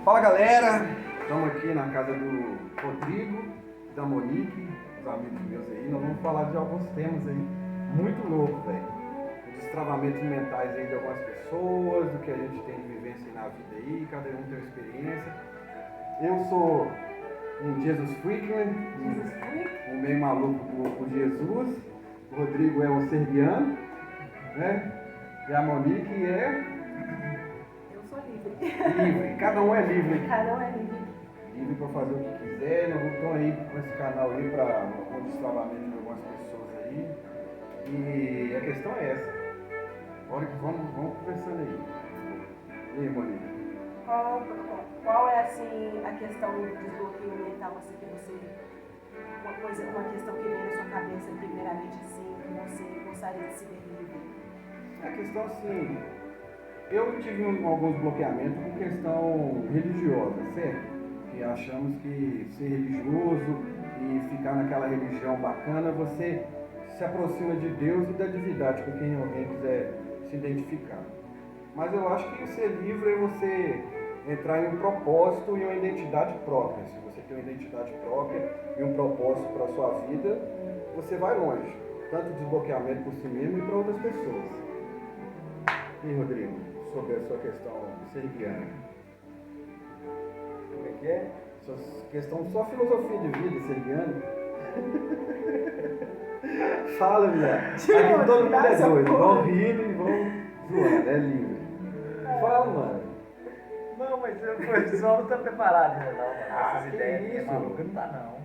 Fala galera, estamos aqui na casa do Rodrigo, da Monique, os amigos meus aí. Nós vamos falar de alguns temas aí muito loucos, velho. Destravamentos mentais aí de algumas pessoas, do que a gente tem de vivência na vida aí, cada um tem uma experiência. Eu sou um Jesus Freak, um meio maluco por Jesus. O Rodrigo é um serbiano, né? E a Monique é... livre, cada um é livre. Cada um é livre. Livre para fazer o que quiser. Nós estamos aí com esse canal aí para um destravamento de algumas pessoas aí. E a questão é essa. Olha que vamos conversando aí. E aí, Monique? Qual é assim a questão do desbloqueio mental assim, que você. Uma questão que vem na sua cabeça primeiramente assim, que você gostaria de se ver livre? A questão assim. Eu tive alguns bloqueamentos com questão religiosa, certo? Que achamos que ser religioso e ficar naquela religião bacana, você se aproxima de Deus e da divindade com quem alguém quiser se identificar. Mas eu acho que ser livre é você entrar em um propósito e uma identidade própria. Se você tem uma identidade própria e um propósito para a sua vida, você vai longe. Tanto desbloqueamento por si mesmo e para outras pessoas. E aí, Rodrigo? Sobre a sua questão serbiana. Como é que é? Sua filosofia de vida serbiana. Fala, mulher. Aqui todo mundo é doido. Vão rindo e vão zoando, é livre. Fala, mano. Não, mas o pessoal não tá preparado ainda não, mano. Essas que ideias isso? malucas não tá não.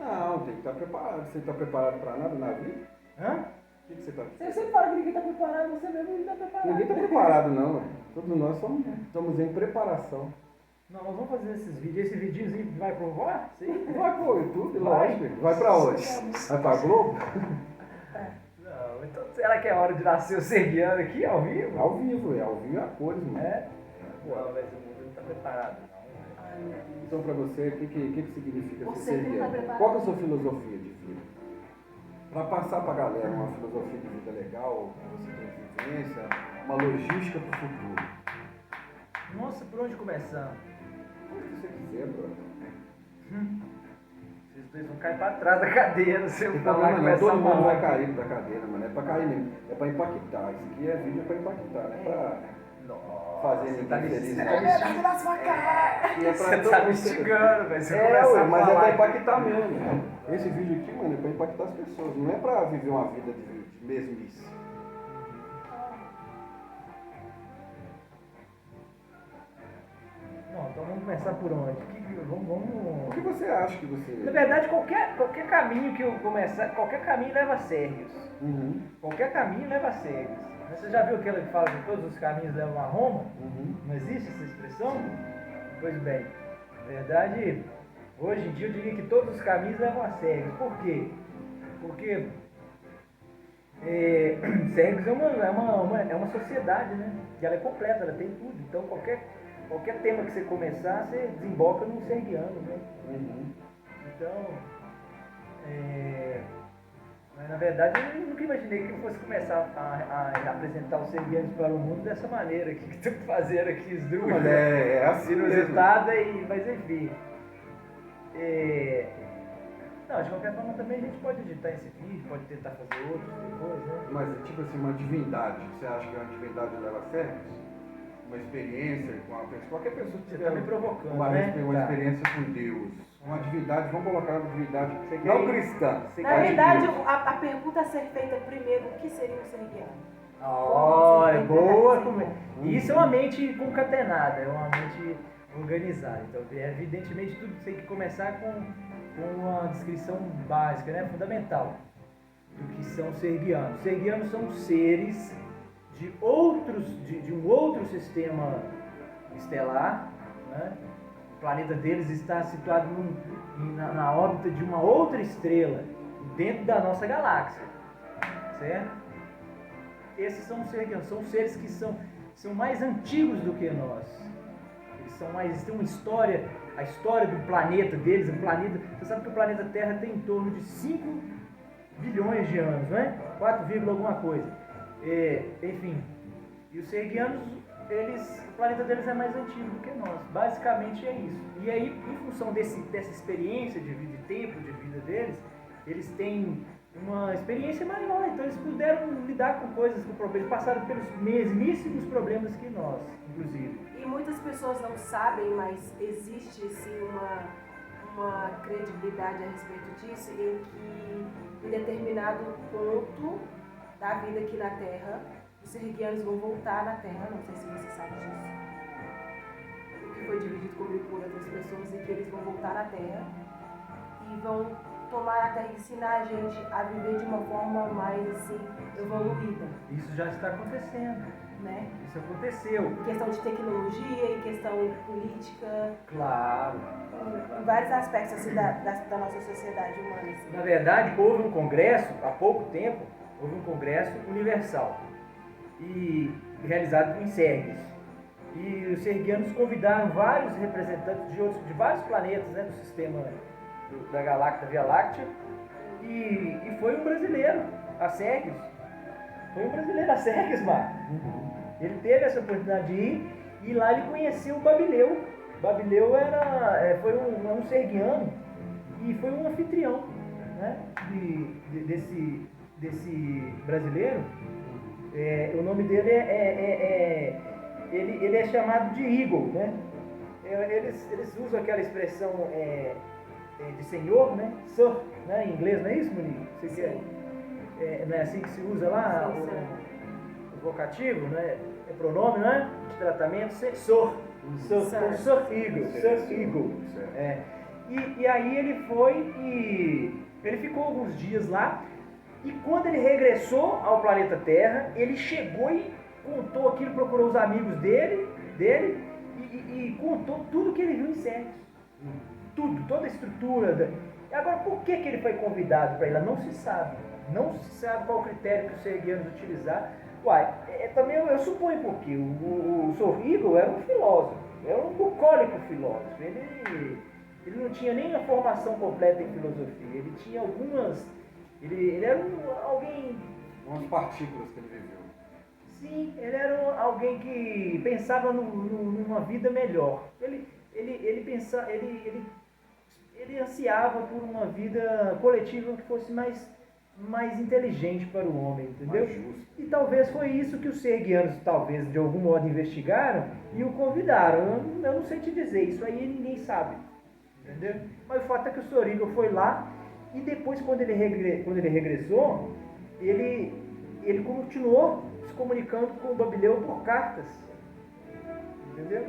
Não, tem que estar preparado. Você está preparado para nada na vida? Hã? O que você está? Você sempre fala que ninguém está preparado, você mesmo não está preparado. Ninguém está preparado, não. Mano. Todos nós estamos em preparação. Não, nós vamos fazer esses vídeos. Esse videozinho vai pro ar? Sim. Vai pro YouTube, Vai. lógico. Vai pra onde? Vai pra Globo? Não, então será que é hora de nascer o serbiano aqui ao vivo? Ao vivo é a cores, mano. É? Não, mas o mundo não tá preparado não. Ai, meu Deus. Então, pra você, o que significa Você ser que não tá serbiano? preparado. Qual que é a sua filosofia de vida? Para passar pra galera uma filosofia de vida legal, que você tem vivência, uma logística pro futuro. Nossa, por onde começar? Onde você quiser, brother. Vocês dois vão cair pra trás da cadeira se eu Não, falar que todo mundo falar. vai cair da cadeira, mano. É pra cair mesmo. É pra impactar. Isso aqui é vídeo pra impactar, não é pra Nossa, fazer você ninguém tá me feliz. instigando. E é pra Você tá me instigando, velho. Você começa ué, a mas é falar. pra impactar mesmo. Esse vídeo aqui, mano, é pra impactar as pessoas. Não é pra viver uma vida de mesmice. Não, então vamos começar por onde? O que você acha que você... Na verdade, qualquer caminho que eu começar, qualquer caminho leva a Sérgios. Uhum, Qualquer caminho leva a Sérgios. Mas você já viu aquela que fala que todos os caminhos levam a Roma? uhum. Não existe essa expressão? Pois bem, na verdade, hoje em dia eu diria que todos os caminhos levam a Sérgios. Por quê? Porque Sérgios é uma sociedade, né? E ela é completa, ela tem tudo. Então qualquer tema que você começar, você desemboca num sergiano, né? Uhum. Então, mas na verdade eu nunca imaginei que eu fosse começar a apresentar os sergianos para o mundo dessa maneira que estamos fazendo aqui, os Mas drúgios, é assim mesmo. inusitada, mas enfim. Não, de qualquer forma também a gente pode editar esse vídeo, pode tentar fazer outros depois, né? Mas tipo assim, uma divindade, você acha que uma divindade leva a Sérgios? Uma experiência com uma pessoa, qualquer pessoa que Você tiver tá me provocando, uma né? Tá. experiência com Deus, uma divindade, vamos colocar uma divindade Você quer não ir? cristã. Você Na quer ir? verdade, a pergunta a ser feita primeiro, o que seria um serbiano? Oh, é boa! Como- Isso é uma mente concatenada, é uma mente organizada. Então, evidentemente, tudo tem que começar com uma descrição básica, né? Fundamental do que são sergianos. Sergianos são seres de um outro sistema estelar, né? O planeta deles está situado na órbita de uma outra estrela dentro da nossa galáxia, certo? Esses são os sergianos, são seres que são mais antigos do que nós. Eles têm uma história, a história do planeta deles, você sabe que o planeta Terra tem em torno de 5 bilhões de anos, não é? 4, alguma coisa. Enfim, e os sergianos o planeta deles é mais antigo do que nós. Basicamente é isso. E aí, em função dessa experiência de vida e tempo de vida deles, eles têm uma experiência maior, então eles puderam lidar com coisas, com problemas, passaram pelos mesmíssimos problemas que nós, inclusive. E muitas pessoas não sabem, mas existe sim uma credibilidade a respeito disso, em que em determinado ponto da vida aqui na Terra, os serguianos vão voltar na Terra, não sei se você sabe disso, o que foi dividido comigo por outras pessoas, e que eles vão voltar na Terra e vão tomar a Terra e ensinar a gente a viver de uma forma mais assim, evoluída. Isso já está acontecendo, Né? isso aconteceu. Em questão de tecnologia, em questão política, Claro. em vários aspectos assim, da nossa sociedade humana. Assim. Na verdade, houve um congresso, há pouco tempo, houve um congresso universal, e realizado em Sérgios. E os serguianos convidaram vários representantes de vários planetas, né, do sistema da Via Láctea, e foi um brasileiro, a Sérgios. Foi um brasileiro, a Sérgios, Marcos. Ele teve essa oportunidade de ir, e lá ele conheceu o Babileu. Babileu foi um serguiano e foi um anfitrião, né, desse brasileiro. O nome dele ele é chamado de Eagle, né? Eles usam aquela expressão de senhor, né? Sir, né? Em inglês, não é isso, Monique? Não é assim que se usa lá o vocativo, né? É pronome, não é? De tratamento, Sir Eagle, Sir Eagle. E aí ele foi e ele ficou alguns dias lá. E quando ele regressou ao planeta Terra, ele chegou e contou aquilo, procurou os amigos dele e contou tudo que ele viu em Sérgios. Tudo, toda a estrutura. Agora, por que ele foi convidado para ir lá? Não se sabe. Não se sabe qual o critério que os serguianos utilizaram. Também eu suponho porque o Sir Eagle era um filósofo, era um bucólico filósofo. Ele não tinha nem a formação completa em filosofia, ele tinha algumas... Ele era alguém... Umas partículas que ele viveu. Sim, ele era alguém que pensava numa vida melhor. Ele ansiava por uma vida coletiva que fosse mais inteligente para o homem, entendeu? Mais justo. E talvez foi isso que os serguianos, talvez, de algum modo investigaram e o convidaram. Eu não sei te dizer, isso aí ninguém sabe, entendeu? Mas o fato é que o Sr. Eagle foi lá. E depois, quando ele regressou, ele continuou se comunicando com o Babileu por cartas. Entendeu?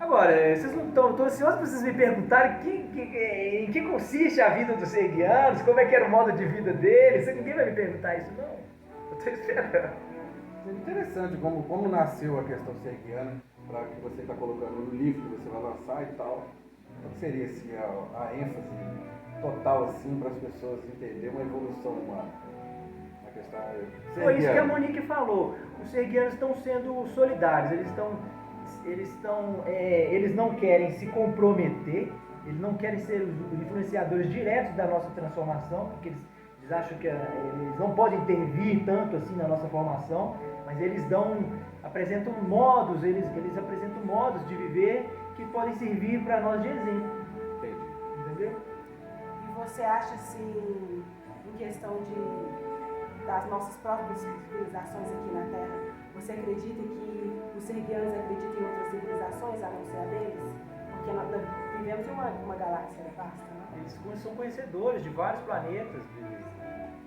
Agora, vocês não estão ansiosos para vocês me perguntarem em que consiste a vida dos serguianos, como é que era o modo de vida deles? Ninguém vai me perguntar isso, não. Eu estou esperando. É interessante como nasceu a questão serguiana, para que você está colocando no livro que você vai lançar e tal. Qual seria assim, a ênfase total assim para as pessoas entenderem uma evolução humana? A questão foi isso que a Monique falou. Os serguianos estão sendo solidários. Eles não querem se comprometer. Eles não querem ser os influenciadores diretos da nossa transformação, porque eles acham que eles não podem intervir tanto assim na nossa formação, mas eles apresentam modos, eles apresentam modos de viver que podem servir para nós de exemplo. Entendeu? Você acha assim, em questão das nossas próprias civilizações aqui na Terra, você acredita que os serguianos acreditam em outras civilizações a não ser a deles? Porque nós vivemos em uma galáxia vasta, né? Eles são conhecedores de vários planetas,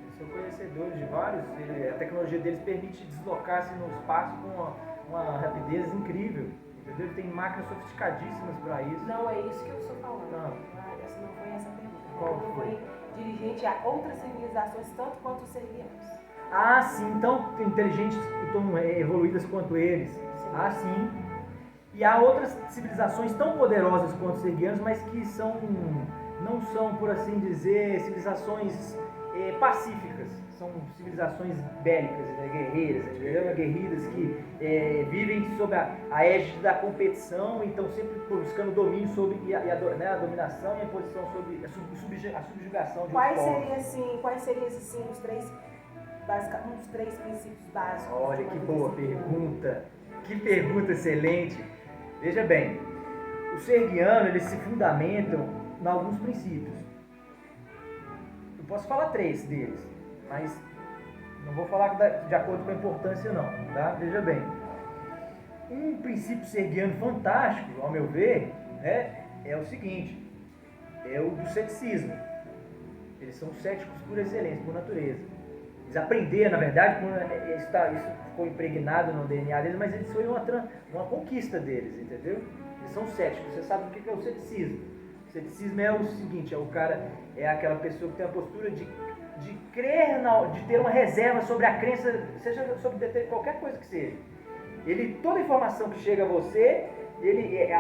eles são conhecedores de vários, a tecnologia deles permite deslocar-se no espaço com uma rapidez incrível, entendeu? Eles têm máquinas sofisticadíssimas para isso. Não é isso que eu estou falando. Não. Essa não foi essa pergunta. Qual não foi? foi dirigente a outras civilizações, tanto quanto os serguianos. Ah, sim, tão inteligentes, tão evoluídas quanto eles. Sim. Ah, sim. E há outras civilizações tão poderosas quanto os serguianos, mas que não são, por assim dizer, civilizações pacíficas. São civilizações bélicas, né, guerreiras, guerreiras que vivem sob a égide da competição e estão sempre buscando domínio sobre a dominação e a posição sobre a subjugação de Quais povos. seriam os três princípios básicos? Olha que boa pergunta. Que pergunta excelente. Veja bem, os serguianos, eles se fundamentam em alguns princípios. Eu posso falar 3 deles, mas não vou falar de acordo com a importância não, tá? Veja bem, um princípio serguiano fantástico, ao meu ver, né, é o seguinte, é o do ceticismo. Eles são céticos por excelência, por natureza. Eles aprenderam, na verdade, isso ficou impregnado no DNA deles, mas isso foi uma conquista deles, entendeu? Eles são céticos. Você sabe o que é o ceticismo? O ceticismo é o seguinte, é aquela pessoa que tem a postura de crer, de ter uma reserva sobre a crença, seja sobre qualquer coisa que seja. Toda informação que chega a você,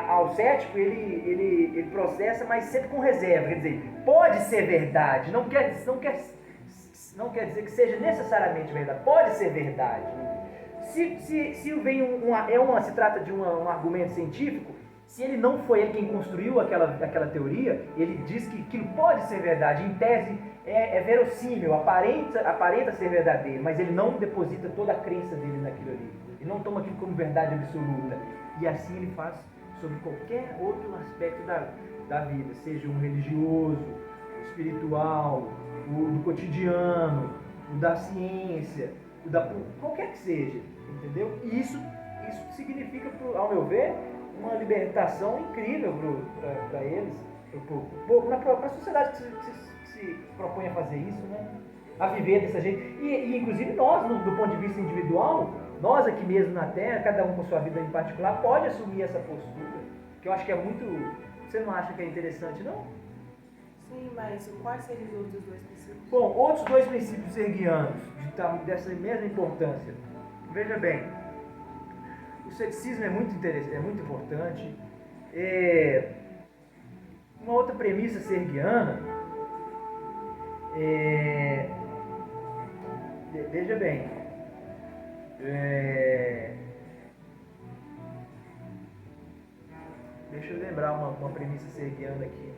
ao cético, ele processa, mas sempre com reserva. Quer dizer, pode ser verdade, não quer dizer que seja necessariamente verdade, pode ser verdade. Se vem se trata de um argumento científico, se ele não foi ele quem construiu aquela teoria, ele diz que aquilo pode ser verdade, em tese é verossímil, aparenta ser verdadeiro, mas ele não deposita toda a crença dele naquilo ali. Ele não toma aquilo como verdade absoluta. E assim ele faz sobre qualquer outro aspecto da vida, seja um religioso, o espiritual, o do cotidiano, o da ciência, qualquer que seja, entendeu? E isso significa, ao meu ver, uma libertação incrível para eles, para a sociedade que se propõe a fazer isso, né? A viver dessa jeito. E inclusive nós, do ponto de vista individual, nós aqui mesmo na Terra, cada um com sua vida em particular, pode assumir essa postura, que eu acho que é muito... Você não acha que é interessante, não? Sim, mas quais seriam os outros 2 princípios? Bom, outros 2 princípios serguianos, dessa mesma importância. Veja bem, o ceticismo é muito interessante, é muito importante. Uma outra premissa serguiana veja bem, deixa eu lembrar uma premissa serguiana aqui.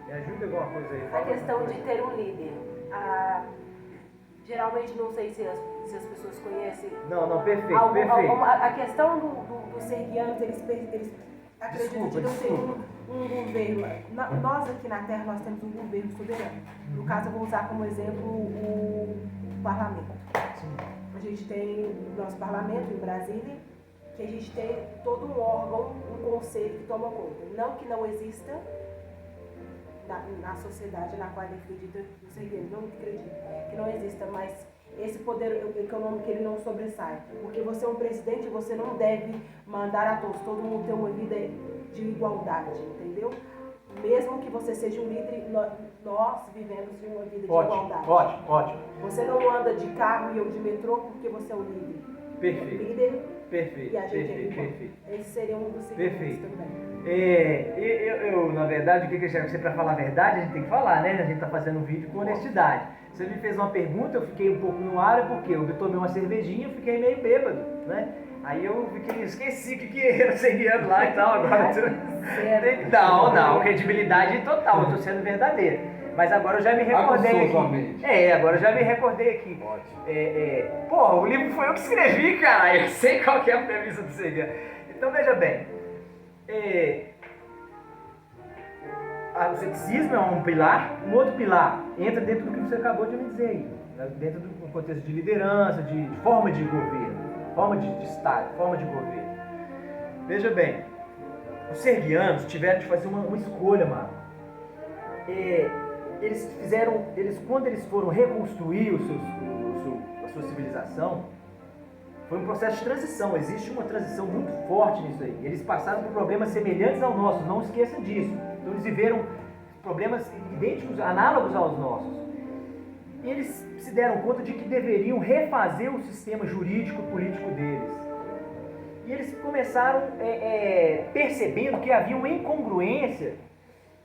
Me ajuda alguma coisa aí. A questão de ter um líder. Geralmente, não sei se as pessoas conhecem. Não, perfeito. A questão dos serguianos, eles acreditam que não tem um governo. Nós aqui na Terra, nós temos um governo soberano. No caso, eu vou usar como exemplo o parlamento. Sim. A gente tem o nosso parlamento em Brasília, que a gente tem todo um órgão, um conselho que toma conta. Não que não exista na sociedade na qual ele acredita, não sei ele não acredita, que não exista, mas esse poder econômico ele não sobressai. Porque você é um presidente, você não deve mandar a todos, todo mundo ter uma vida de igualdade, entendeu? Mesmo que você seja um líder, nós vivemos em uma vida de igualdade. Ótimo. Você não anda de carro e eu de metrô porque você é um líder. Perfeito. Líder Perfeito. e a gente é igual. Perfeito. Esse seria um dos Perfeito. seguintes também. Eu, na verdade, o que você para falar a verdade, a gente tem que falar, né? A gente está fazendo um vídeo com honestidade. Você me fez uma pergunta, eu fiquei um pouco no ar, porque eu tomei uma cervejinha e fiquei meio bêbado, né? Aí eu esqueci o que era serguiano lá e tal, agora... Não, credibilidade total, eu tô sendo verdadeiro. Mas agora eu já me recordei aqui. Agora eu já me recordei aqui. Ótimo. O livro foi eu que escrevi, cara. Eu sei qual que é a premissa do serguiano. Então veja bem. O ceticismo é um pilar, um outro pilar entra dentro do que você acabou de me dizer aí, né? Dentro do contexto de liderança, de forma de governo, forma de Estado, forma de governo. Veja bem, os serguianos tiveram de fazer uma escolha, mano. Quando eles foram reconstruir a sua civilização, foi um processo de transição. Existe uma transição muito forte nisso aí. Eles passaram por problemas semelhantes aos nossos, não esqueça disso. Então eles viveram problemas idênticos, análogos aos nossos. E eles se deram conta de que deveriam refazer o sistema jurídico e político deles. E eles começaram percebendo que havia uma incongruência,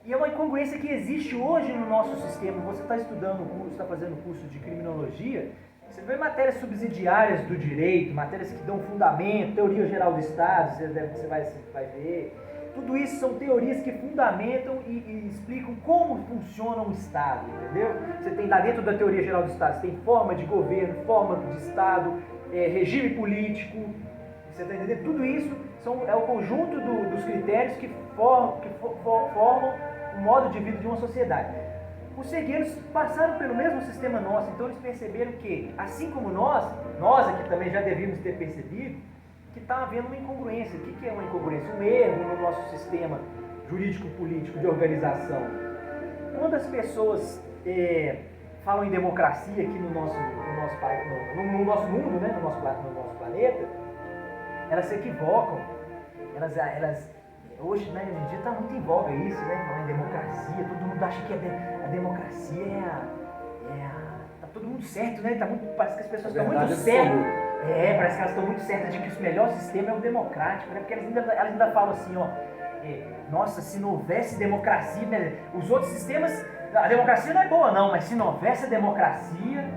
e é uma incongruência que existe hoje no nosso sistema. Você está estudando está fazendo curso de criminologia, você vê matérias subsidiárias do direito, matérias que dão fundamento, teoria geral do Estado, você vai ver. Tudo isso são teorias que fundamentam e explicam como funciona um Estado, entendeu? Você tem lá dentro da teoria geral do Estado, você tem forma de governo, forma de Estado, regime político, você está entendendo? Tudo isso é o conjunto dos critérios que formam o modo de vida de uma sociedade. Os hegelianos passaram pelo mesmo sistema nosso, então eles perceberam que, assim como nós aqui também já devíamos ter percebido, que está havendo uma incongruência. O que é uma incongruência? Um erro no nosso sistema jurídico-político de organização. Quando as pessoas falam em democracia aqui no nosso mundo, né? no nosso planeta, elas se equivocam. Hoje, né, hoje em dia está muito em voga isso, né? Falar em democracia, todo mundo acha que a democracia tá todo mundo certo, né? Parece que as pessoas estão muito certas. Parece que elas estão muito certas de que o melhor sistema é o democrático, né? Porque elas ainda falam assim, ó, nossa, se não houvesse democracia, né? Os outros sistemas, a democracia não é boa não, mas se não houvesse a democracia,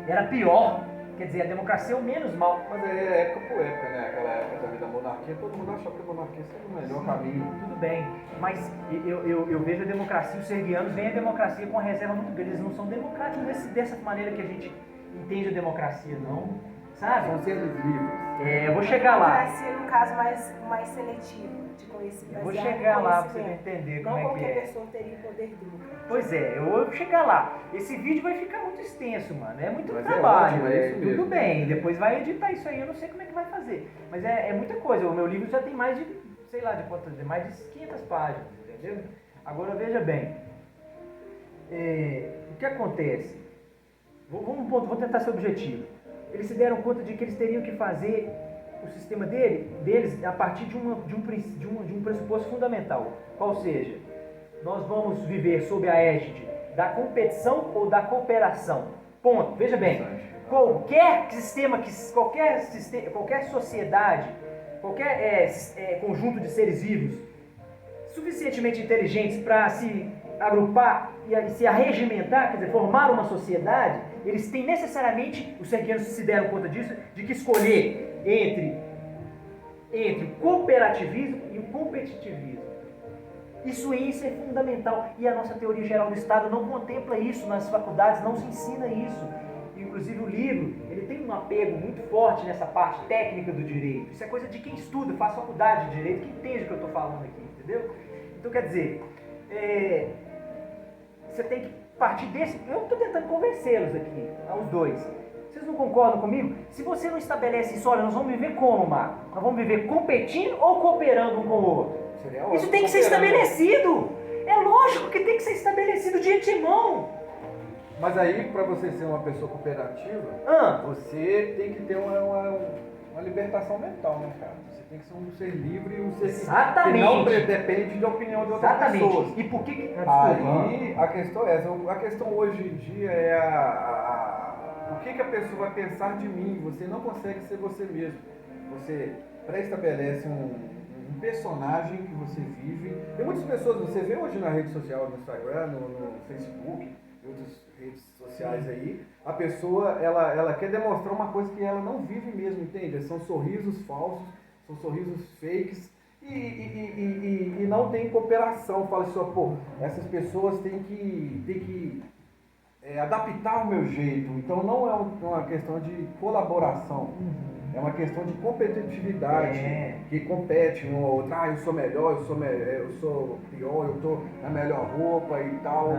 era pior. Quer dizer, a democracia é o menos mal. Mas é época por época, né? Aquela época também da monarquia, todo mundo achava que a monarquia seria o melhor caminho. Tudo bem, mas eu vejo a democracia, os serguianos veem a democracia com uma reserva muito grande. Eles não são democráticos dessa maneira que a gente entende a democracia, não. Sabe? São seres livres. Eu vou chegar lá. Democracia, no caso, mais seletivo de conhecimento. Eu vou chegar lá para você entender como é que é. Não qualquer pessoa teria o poder democrático. Pois é, eu vou chegar lá. Esse vídeo vai ficar muito extenso, mano. É muito Mas trabalho. é isso mesmo. Tudo bem, depois vai editar isso aí, eu não sei como é que vai fazer. Mas é muita coisa. O meu livro já tem mais de, sei lá, mais de 500 páginas, entendeu? Agora veja bem. O que acontece? Vou tentar ser objetivo. Eles se deram conta de que eles teriam que fazer o sistema deles a partir de um pressuposto fundamental. Qual seja, nós vamos viver sob a égide da competição ou da cooperação. Ponto. Veja bem, qualquer sistema, qualquer sociedade, qualquer conjunto de seres vivos suficientemente inteligentes para se agrupar e se arregimentar, quer dizer, formar uma sociedade, eles têm necessariamente, os serguianos se deram conta disso, de que escolher entre o cooperativismo e o competitivismo. Isso é fundamental. E a nossa teoria geral do Estado não contempla isso, nas faculdades não se ensina isso. Inclusive o livro, ele tem um apego muito forte nessa parte técnica do direito. Isso é coisa de quem estuda, faz faculdade de direito, que entende o que eu estou falando aqui, entendeu? Então quer dizer, você tem que partir desse... Eu estou tentando convencê-los aqui, aos dois. Vocês não concordam comigo? Se você não estabelece isso, olha, nós vamos viver como, Marco? Nós vamos viver competindo ou cooperando um com o outro? Isso tem que ser estabelecido! É lógico que tem que ser estabelecido de antemão! Mas aí, para você ser uma pessoa cooperativa, você tem que ter uma libertação mental, né, cara? Você tem que ser um ser livre e um ser que não depende da opinião de outras pessoas. E por que... Aí, a questão é essa. A questão hoje em dia é o que a pessoa vai pensar de mim. Você não consegue ser você mesmo. Você pré-estabelece um personagem que você vive. Tem muitas pessoas, você vê hoje na rede social, no Instagram, no Facebook, em outras redes sociais aí, a pessoa, ela quer demonstrar uma coisa que ela não vive mesmo, entende? São sorrisos falsos, são sorrisos fakes e não tem cooperação. Fala assim, pô, essas pessoas têm que adaptar o meu jeito. Então não é uma questão de colaboração. É uma questão de competitividade, que compete um ao outro. Eu sou melhor, eu sou pior, eu tô na melhor roupa e tal.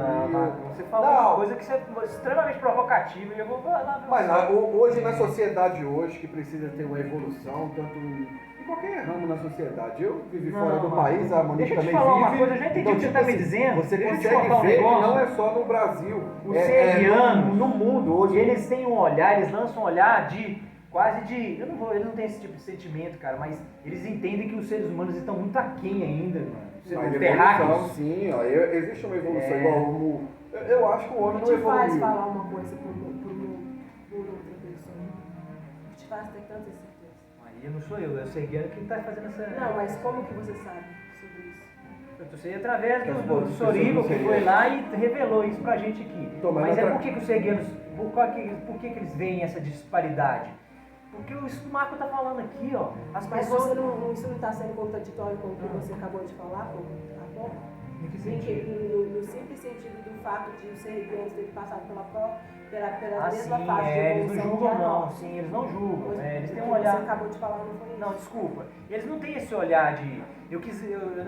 Você falou uma coisa que é extremamente provocativa e eu vou falar. Mas hoje, na sociedade hoje, que precisa ter uma evolução, tanto em qualquer ramo na sociedade. Eu vivi fora do país, a Monique também vive. Deixa eu te falar uma coisa, eu já entendi o que você está me dizendo. Você consegue ver que não é só no Brasil. Os serguianos, no mundo hoje. Eles têm um olhar, eles lançam um olhar eles não têm esse tipo de sentimento, cara, mas eles entendem que os seres humanos estão muito aquém ainda, mano. Os terráqueos. Sim, existe uma evolução igual eu acho que o homem não evoluiu. O que te faz falar uma coisa por outra pessoa? O que te faz ter tanta certeza? Aí não sou eu, é o serguiano que está fazendo essa... Não, mas como que você sabe sobre isso? Eu sei através do Sorigo, que foi lá e revelou isso pra gente aqui. Mas por que os serguianos, por que eles veem essa disparidade? Porque isso que o Marco está falando aqui, ó, as Mas pessoas... isso não está sendo contraditório com o que você acabou de falar, pô? Tá bom? Em que No sentido? simples sentido do fato de os serguianos terem passado pela Ah, mesma sim, fase de eles não evolução julgam que a não, nossa. sim, eles não julgam, Pois, eles têm o um que olhar... Você acabou de falar, não foi isso? Não, desculpa, eles não têm esse olhar de... Eu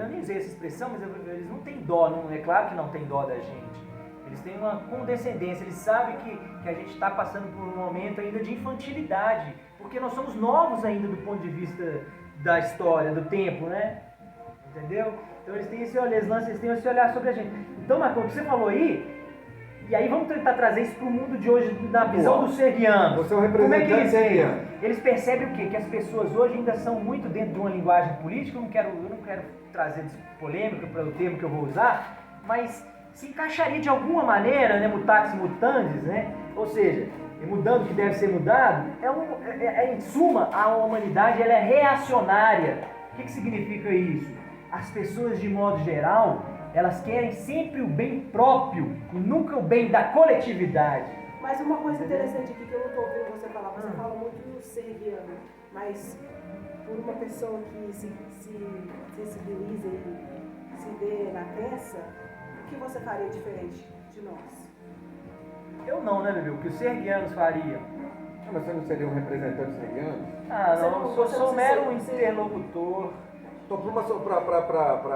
nem usei essa expressão, mas eles não têm dó, não, é claro que não tem dó da gente. Eles têm uma condescendência, eles sabem que a gente está passando por um momento ainda de infantilidade, porque nós somos novos ainda do ponto de vista da história, do tempo, né? Entendeu? Então eles têm esse olhar, eles têm esse olhar sobre a gente. Então, Marcão, o que você falou aí, e aí vamos tentar trazer isso para o mundo de hoje, na visão dos serguianos. Você é um Como é que representante eles serguiano. veem? Eles percebem o quê? Que as pessoas hoje ainda são muito dentro de uma linguagem política, eu não quero trazer polêmica para o termo que eu vou usar, mas se encaixaria de alguma maneira, né, mutatis mutandis, né? Ou seja, mudando o que deve ser mudado, em suma, a humanidade ela é reacionária. O que significa isso? As pessoas, de modo geral, elas querem sempre o bem próprio e nunca o bem da coletividade. Mas uma coisa interessante aqui que eu não estou ouvindo você falar, você fala muito do serguiano, mas por uma pessoa que se sensibiliza e se vê na crença, o que você faria diferente de nós? Eu não, né, Bebê? O que os serguianos fariam? Mas você não seria um representante serguiano? Ah, não, eu sou mero você- interlocutor. Então,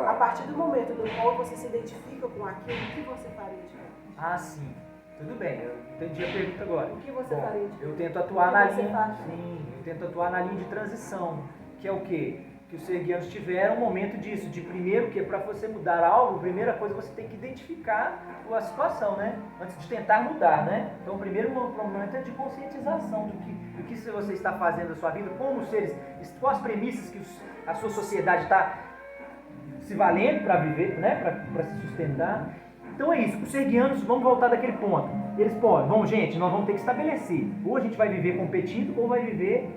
A partir do momento no qual você se identifica com aquilo, o que você faria diferente? Ah, sim. Tudo bem, eu entendi a pergunta agora. O que você Bom, faria diferente? eu tento atuar O na que você linha. faz? Sim, eu tento atuar na linha de transição, que é o quê? Que os serguianos tiveram um momento disso, de primeiro que para você mudar algo, a primeira coisa você tem que identificar a situação, né? Antes de tentar mudar, né? Então o primeiro momento é de conscientização do que você está fazendo na sua vida, como seres, quais as premissas que a sua sociedade está se valendo para viver, né? Para se sustentar. Então é isso, os serguianos, vamos voltar daquele ponto. Eles podem, bom gente, nós vamos ter que estabelecer, ou a gente vai viver competindo, ou vai viver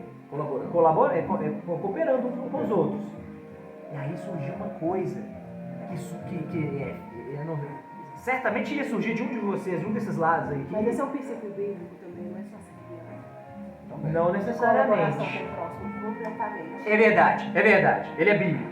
cooperando uns com os outros. E aí surgiu uma coisa, certamente iria surgir de um de vocês, de um desses lados aí. Mas esse é um princípio bíblico também, não é só serguiano. Não necessariamente. Colaboração com o próximo, completamente. É verdade, ele é bíblico.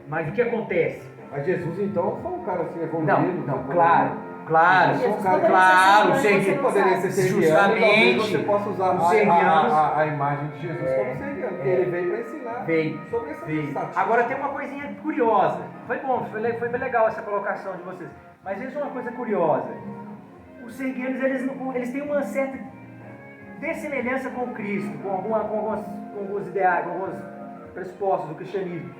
Mas o que acontece? Mas Jesus, então, foi um cara assim evoluído. Não, claro, Jesus claro, poderia Você poderia ser serguiano, justamente, talvez você possa usar os serguianos- a imagem de Jesus como serguiano, porque ele veio para ensinar sobre essa estatística. Agora tem uma coisinha curiosa. Foi bom, foi bem legal essa colocação de vocês. Mas veja uma coisa curiosa. Os serguianos, eles têm uma certa dessemelhança com Cristo, com alguns ideais, com alguns pressupostos do cristianismo.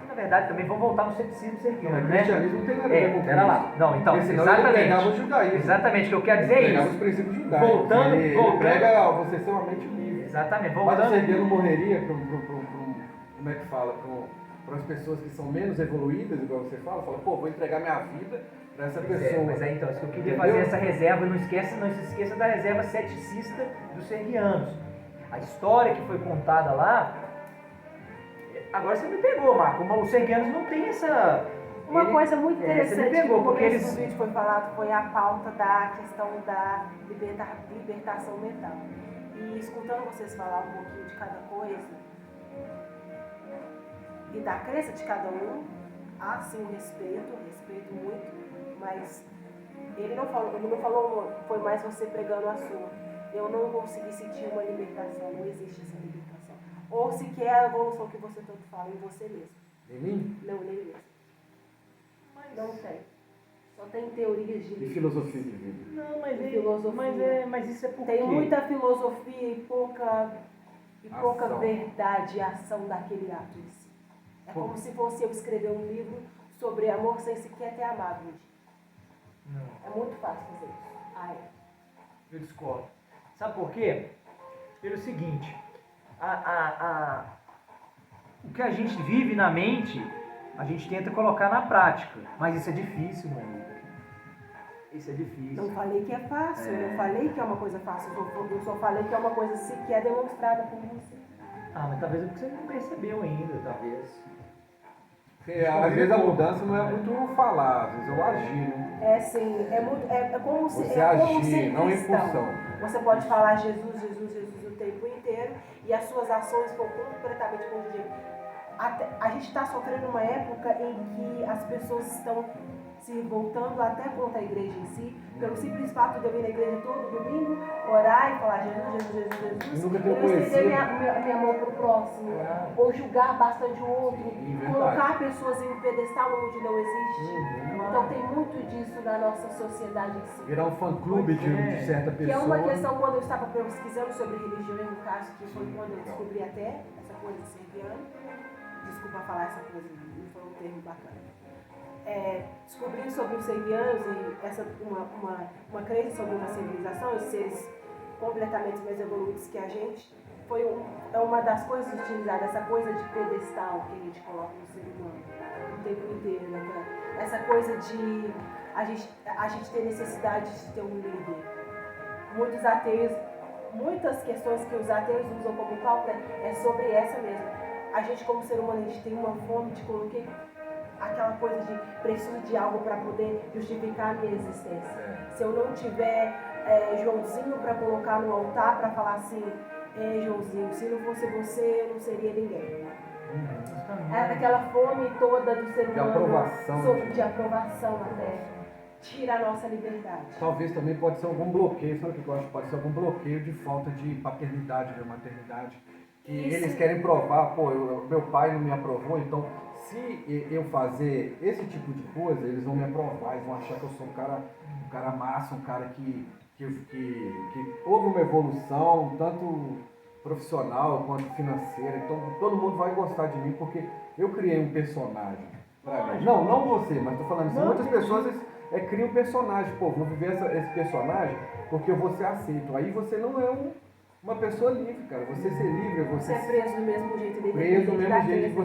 Na verdade, também vão voltar no ceticismo serguiano, Mas o né? cristianismo não tem nada a ver com Pera lá. Cristo. Não, então, Porque senão ele pregava o exatamente. judaísmo. Exatamente, o que eu quero dizer é Ele pregava os isso. princípios judaicos. Voltando. Ele prega você ser uma mente livre. Exatamente, Mas o voltando. serguiano morreria como é que fala, para as pessoas que são menos evoluídas, igual você fala, pô, vou entregar minha vida para essa pessoa. Mas é então, isso que eu queria Entendeu? fazer essa reserva, não se esqueça da reserva ceticista dos serguianos. A história que foi contada lá, agora você me pegou, Marco, os serguianos não tem essa... Uma coisa muito você me interessante pegou, que no porque começo eles... do vídeo foi falado foi a pauta da questão da libertação mental. E escutando vocês falar um pouquinho de cada coisa e da crença de cada um, há sim um respeito muito, mas ele não falou, foi mais você pregando a sua. Eu não consegui sentir uma libertação, não existe essa libertação. Ou sequer a evolução que você tanto fala em você mesmo. Em mim? Não, nem mesmo. Não tem. Só tem teorias de E filosofia de vida. Não, mas, Filosofia. mas isso é porque... Tem muita filosofia e pouca Ação. verdade e ação daquele ato em si. É como se fosse eu escrever um livro sobre amor sem sequer ter amado. Não. É muito fácil fazer isso. Eu discordo. Sabe por quê? Pelo seguinte, o que a gente vive na mente, a gente tenta colocar na prática. Mas isso é difícil, meu amigo. Isso é difícil. Não falei que é fácil, não falei que é uma coisa fácil, eu só falei que é uma coisa sequer demonstrada por você. Ah, mas talvez é porque você não percebeu ainda, talvez. Porque, às vezes a mudança não é muito falar, às vezes é o agir, né? É sim, é como se Você é como agir, ser não cristão. impulsão. Você pode falar Jesus o tempo inteiro e as suas ações foram completamente contra o direito. A gente está sofrendo uma época em que as pessoas estão se voltando até contra a igreja em si, pelo simples fato de eu vir na igreja todo domingo, orar e falar Jesus, Jesus, Jesus, Jesus, Nunca e ter não estender conhecido. minha mão para o próximo, Claro. ou julgar bastante o outro, Sim, verdade. colocar pessoas em um pedestal onde não existe. Uhum. Então tem muito disso na nossa sociedade em si. Virar um fã-clube de certa Que é pessoa. uma questão, quando eu estava pesquisando sobre religiões, no caso, que foi quando eu descobri até essa coisa de serviano. Desculpa falar essa coisa, não foi um termo bacana. Descobri sobre os servianos e uma crença sobre uma civilização, os seres completamente mais evoluídos que a gente, é uma das coisas utilizadas, essa coisa de pedestal que a gente coloca no ser humano o tempo inteiro, né? Essa coisa de a gente ter necessidade de ter um líder. Muitos ateus, muitas questões que os ateus usam como pauta é sobre essa mesmo. A gente como ser humano, a gente tem uma fome de colocar aquela coisa de preciso de algo para poder justificar a minha existência. Se eu não tiver Joãozinho para colocar no altar para falar assim, Joãozinho, se não fosse você, eu não seria ninguém. É aquela fome toda do ser humano de aprovação até. Tira a nossa liberdade. Talvez também pode ser algum bloqueio, sabe o que eu acho? Pode ser algum bloqueio de falta de paternidade, de maternidade. Que eles querem provar, meu pai não me aprovou, então se eu fazer esse tipo de coisa, eles vão me aprovar, eles vão achar que eu sou um cara massa, um cara que houve uma evolução, tanto profissional quanto financeira, então todo mundo vai gostar de mim porque eu criei um personagem pra mim. Não você, mas tô falando assim, muitas pessoas criam um personagem, vou viver esse personagem porque eu vou ser aceito. Aí você não é uma pessoa livre, cara. Você ser livre, Você é preso do mesmo jeito, preso do mesmo jeito.